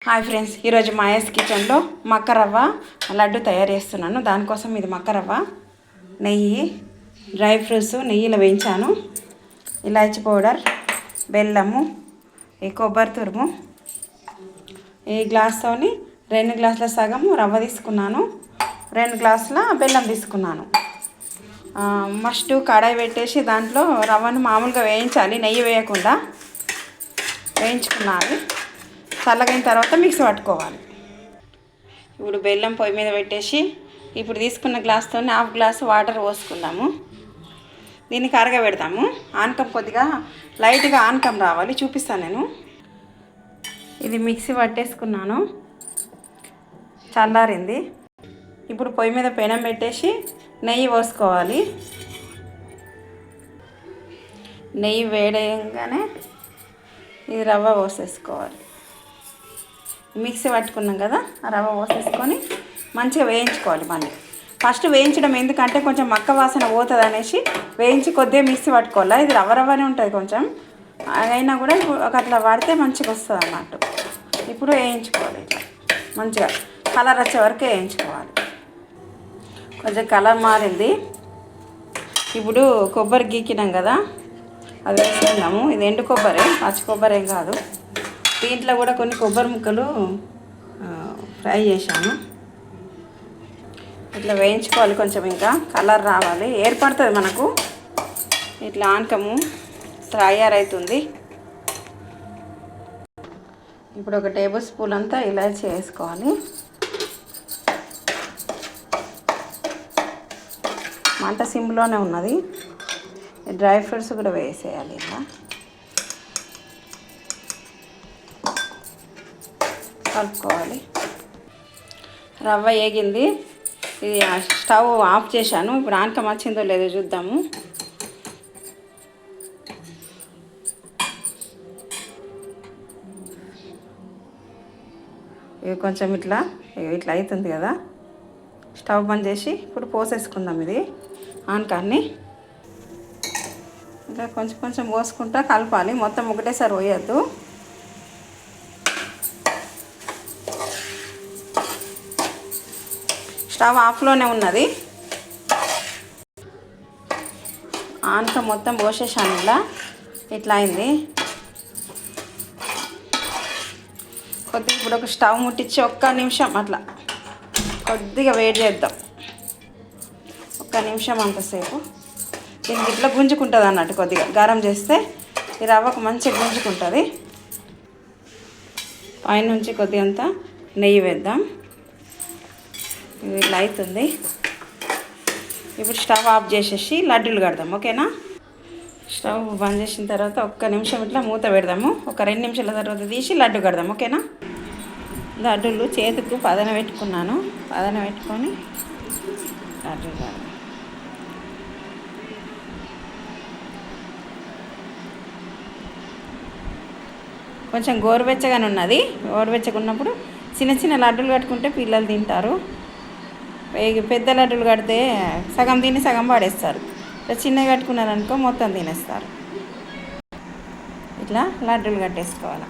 Hi friends, ఈరోజు మాయాస్ కిచెన్లో మక్క రవ్వ లడ్డు తయారు చేస్తున్నాను. దానికోసం ఇది మక్క రవ్వ, నెయ్యి, డ్రై ఫ్రూట్స్ నెయ్యిలో వేయించాను, ఇలాచి పౌడర్, బెల్లము, ఈ కొబ్బరి తురుము. ఈ గ్లాస్తోని 2 గ్లాసుల సగము రవ్వ తీసుకున్నాను, 2 గ్లాసుల బెల్లం తీసుకున్నాను. ఫస్ట్ కడాయి పెట్టేసి దాంట్లో రవ్వను మామూలుగా వేయించాలి, నెయ్యి వేయకుండా వేయించుకున్నాను. చల్లగైన తర్వాత మిక్సీ పట్టుకోవాలి. ఇప్పుడు బెల్లం పొయ్యి మీద పెట్టేసి ఇప్పుడు తీసుకున్న గ్లాస్తో 1/2 గ్లాసు వాటర్ పోసుకుందాము. దీన్ని కరగబెడతాము. ఆనకం కొద్దిగా లైట్గా ఆనకం రావాలి, చూపిస్తాను నేను. ఇది మిక్సీ పట్టేసుకున్నాను, చల్లారింది. ఇప్పుడు పొయ్యి మీద పెనం పెట్టేసి నెయ్యి పోసుకోవాలి. నెయ్యి వేడేయంగానే ఇది రవ్వ పోసేసుకోవాలి. మిక్సీ పట్టుకున్నాం కదా, ఆ రవ్వ పోసేసుకొని మంచిగా వేయించుకోవాలి. మళ్ళీ ఫస్ట్ వేయించడం ఎందుకంటే కొంచెం మక్క వాసన పోతుంది అనేసి వేయించి కొద్దిగా మిక్సీ పట్టుకోవాలి. ఇది రవ్వ రవ్వనే ఉంటుంది కొంచెం, అయినా కూడా అట్లా వాడితే మంచిగా వస్తుంది అన్నట్టు. ఇప్పుడు వేయించుకోవాలి, ఇట్లా మంచిగా కలర్ వచ్చే వరకు వేయించుకోవాలి. కొంచెం కలర్ మారింది. ఇప్పుడు కొబ్బరి గీకినాం కదా, అది వేసుకుందాము. ఇది ఎండు కొబ్బరి, పచ్చి కొబ్బరి ఏం కాదు. దీంట్లో కూడా కొన్ని కొబ్బరి ముక్కలు ఫ్రై చేశాను. ఇట్లా వేయించుకోవాలి, కొంచెం ఇంకా కలర్ రావాలి, ఏర్పడుతుంది మనకు. ఇట్లా ఆనకము తయారవుతుంది. ఇప్పుడు 1 టేబుల్ స్పూన్ అంతా ఇలాచి వేసుకోవాలి. మంట సిమ్లోనే ఉన్నది. డ్రై ఫ్రూట్స్ కూడా వేసేయాలి. ఇలా కలుపుకోవాలి. రవ్వ వేగింది. ఇది స్టవ్ ఆఫ్ చేశాను. ఇప్పుడు ఆనకం వచ్చిందో లేదో చూద్దాము. ఇది కొంచెం ఇట్లా అవుతుంది కదా. స్టవ్ బంద్ చేసి ఇప్పుడు పోసేసుకుందాం ఇది ఆనకాన్ని. ఇంకా కొంచెం కొంచెం పోసుకుంటా కలపాలి, మొత్తం ఒకటేసారి పోయొద్దు. స్టవ్ ఆఫ్లోనే ఉన్నది. ఆనక మొత్తం పోసేసాను. ఇలా ఇట్లా అయింది. కొద్దిగా ఇప్పుడు ఒక స్టవ్ ముట్టించి 1 నిమిషం అట్లా కొద్దిగా వేడి చేద్దాం. 1 నిమిషం అంతసేపు దీనికి ఇట్లా గుంజుకుంటుంది అన్నట్టు. కొద్దిగా గరం చేస్తే ఈ రవ్వకు మంచిగా గుంజుకుంటుంది. పైనుంచి కొద్దిగా అంతా నెయ్యి వేద్దాం. ఇది ఇట్లా అవుతుంది. ఇప్పుడు స్టవ్ ఆఫ్ చేసేసి లడ్డూలు కడదాం, ఓకేనా. స్టవ్ బంద్ చేసిన తర్వాత 1 నిమిషం ఇట్లా మూత పెడదాము. 2 నిమిషాల తర్వాత తీసి లడ్డు కడదాం, ఓకేనా. లడ్డూలు చేతికి పదన పెట్టుకున్నాను. పదన పెట్టుకొని లడ్డూలు కడదాం. కొంచెం గోరువెచ్చగానే ఉన్నది. గోరువెచ్చగా ఉన్నప్పుడు చిన్న చిన్న లడ్డూలు కట్టుకుంటే పిల్లలు తింటారు. పెద్ద లడ్డూలు కడితే సగం తిని సగం పడేస్తారు. చిన్నవి కట్టుకున్నారనుకో మొత్తం తినేస్తారు. ఇట్లా లడ్డూలు కట్టేసుకోవాలి.